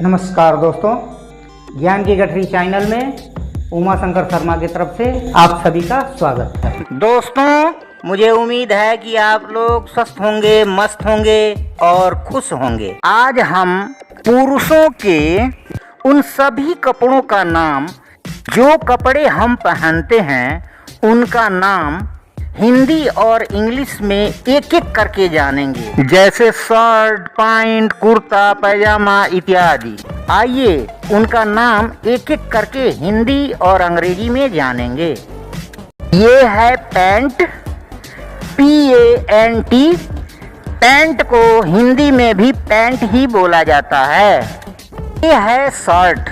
नमस्कार दोस्तों, ज्ञान की गठरी चैनल में उमा शंकर शर्मा की तरफ से आप सभी का स्वागत है। दोस्तों, मुझे उम्मीद है कि आप लोग स्वस्थ होंगे, मस्त होंगे और खुश होंगे। आज हम पुरुषों के उन सभी कपड़ों का नाम, जो कपड़े हम पहनते हैं उनका नाम हिंदी और इंग्लिश में एक एक करके जानेंगे, जैसे शर्ट, पैंट, कुर्ता, पैजामा इत्यादि। आइए उनका नाम एक एक करके हिंदी और अंग्रेजी में जानेंगे। ये है पैंट, PANT। पैंट को हिंदी में भी पैंट ही बोला जाता है। ये है शर्ट,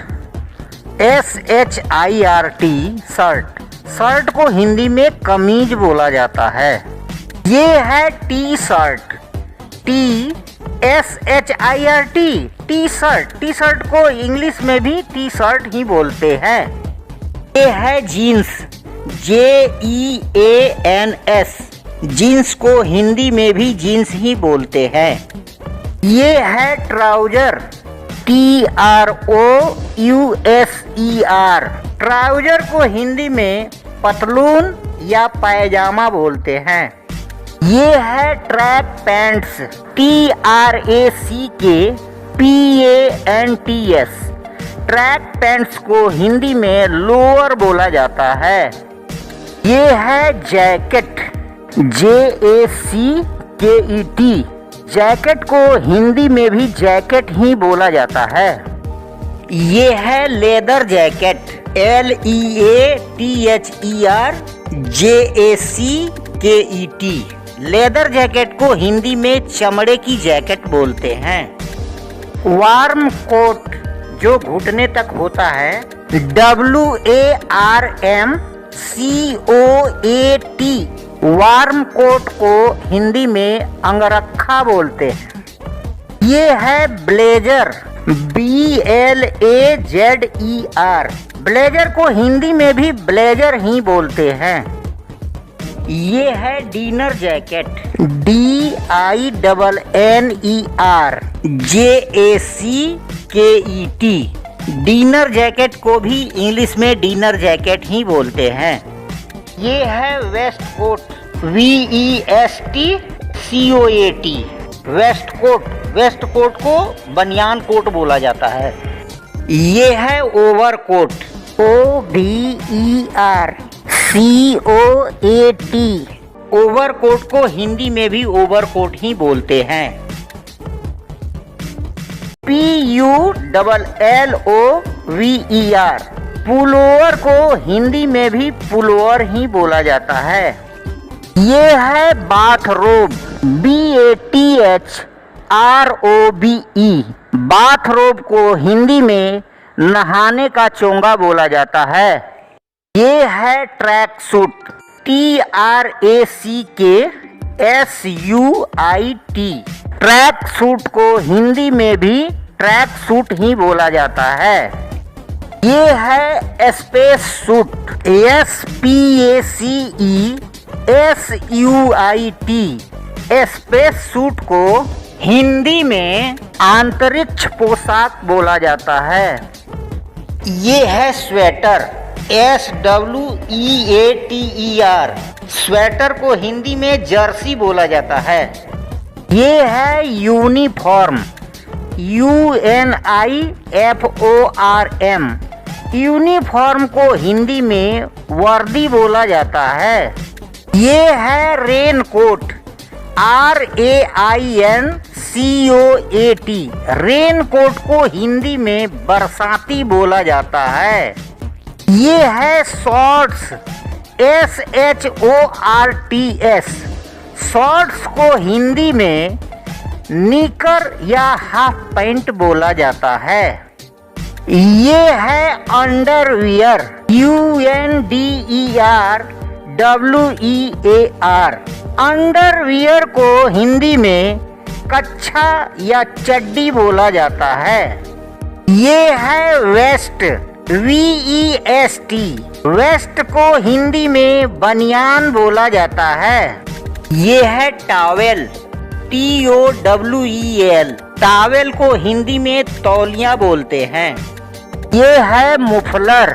SHIRT, शर्ट। शर्ट को हिंदी में कमीज बोला जाता है। ये है T shirt, TSHIRT, T shirt. T shirt को इंग्लिश में भी टी शर्ट ही बोलते हैं। ये है जीन्स, JEANS। जीन्स को हिंदी में भी जीन्स ही बोलते हैं। ये है ट्राउजर, TROUSER। ट्राउजर को हिंदी में पतलून या पैजामा बोलते हैं। ये है track pants, TRACKPANTS। Track pants को हिंदी में लोअर बोला जाता है। ये है जैकेट, JACKET। जैकेट को हिंदी में भी जैकेट ही बोला जाता है। ये है leather jacket, LEATHER JACKET। Leather jacket को हिंदी में चमड़े की जैकेट बोलते हैं। वार्म कोट जो घुटने तक होता है, WARMCOAT। वार्म कोट को हिंदी में अंगरखा बोलते हैं। ये है ब्लेजर, BLAZER। ब्लेजर को हिंदी में भी ब्लेजर ही बोलते हैं। ये है dinner jacket, DINNER JACKET। Dinner jacket को भी इंग्लिश में डिनर जैकेट ही बोलते हैं। ये है waistcoat, VESTCOAT। Waistcoat, waistcoat को बनियान कोट बोला जाता है। ये है overcoat, OVERCOAT। Overcoat को हिंदी में भी ओवर कोट ही बोलते हैं। PULLOVER। पुलोवर को हिंदी में भी पुलोवर ही बोला जाता है। ये है बाथरोब, BATHROBE। बाथरोब को हिंदी में नहाने का चोंगा बोला जाता है। ये है track suit, TRACKSUIT। Track suit को हिंदी में भी ट्रैक सूट ही बोला जाता है। ये है space suit, SPACESUIT। Space suit को हिंदी में अंतरिक्ष पोशाक बोला जाता है। ये है स्वेटर, SWEATER। स्वेटर को हिंदी में जर्सी बोला जाता है। ये है यूनिफॉर्म, UNIFORM। यूनिफॉर्म को हिंदी में वर्दी बोला जाता है। ये है raincoat, RAINCOAT। Raincoat को हिंदी में बरसाती बोला जाता है। ये है शॉर्ट्स, SHORTS। शॉर्ट्स को हिंदी में निकर या हाफ पैंट बोला जाता है। ये है अंडरवियर, UNDERWEAR। अंडरवियर को हिंदी में कच्छा या चड्डी बोला जाता है। ये है वेस्ट, VEST। वेस्ट को हिंदी में बनियान बोला जाता है। ये है टॉवेल, TOWEL, टावेल को हिंदी में तौलिया बोलते हैं। ये है मुफलर,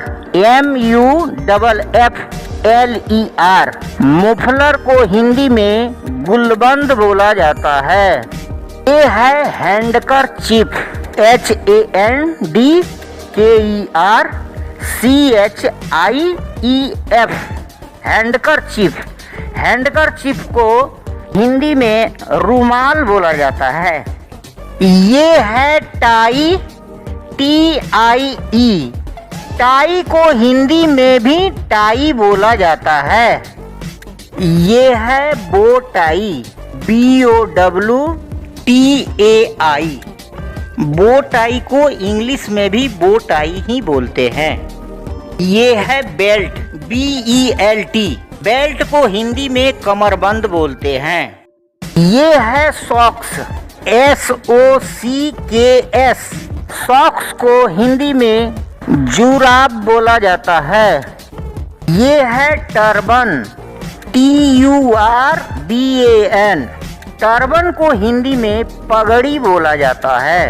MUFFLER, मुफलर को हिंदी में गुलबंद बोला जाता है। ये है हैंडकरचीफ, HANDKERCHIEF, हैंडकरचीफ। हैंडकरचीफ को हिंदी में रुमाल बोला जाता है। ये है टाई, TIE, टाई को हिंदी में भी टाई बोला जाता है। ये है बो टाई, BOWTAI, बो टाई को इंग्लिश में भी बो टाई ही बोलते हैं। ये है बेल्ट, BELT, बेल्ट को हिंदी में कमरबंद बोलते हैं। ये है सॉक्स, SOCKS, सॉक्स को हिंदी में जुराब बोला जाता है। ये है टर्बन, TURBAN, टर्बन को हिंदी में पगड़ी बोला जाता है।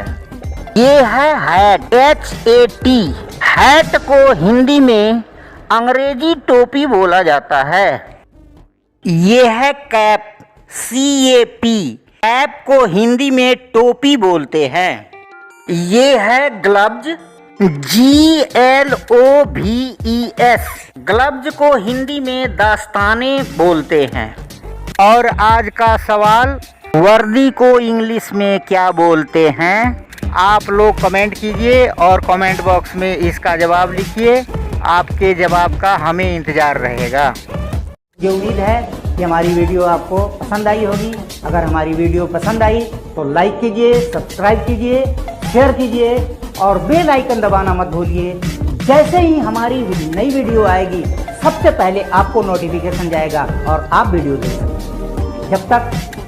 ये है हैट, HAT, हैट को हिंदी में अंग्रेजी टोपी बोला जाता है। ये है कैप, CAP, कैप को हिंदी में टोपी बोलते हैं। ये है ग्लव्ज, GLOVES, ग्लव्ज को हिंदी में दस्ताने बोलते हैं। और आज का सवाल, वर्दी को इंग्लिश में क्या बोलते हैं? आप लोग कमेंट कीजिए और कमेंट बॉक्स में इसका जवाब लिखिए। आपके जवाब का हमें इंतज़ार रहेगा। ये उम्मीद है कि हमारी वीडियो आपको पसंद आई होगी। अगर हमारी वीडियो पसंद आई तो लाइक कीजिए, सब्सक्राइब कीजिए, शेयर कीजिए और बेल आइकन दबाना मत भूलिए। जैसे ही हमारी नई वीडियो आएगी सबसे पहले आपको नोटिफिकेशन जाएगा और आप वीडियो देख सकते हैं। जब तक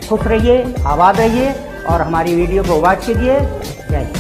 खुश रहिए, आबाद रहिए और हमारी वीडियो को वॉच कीजिए। जय हिंद।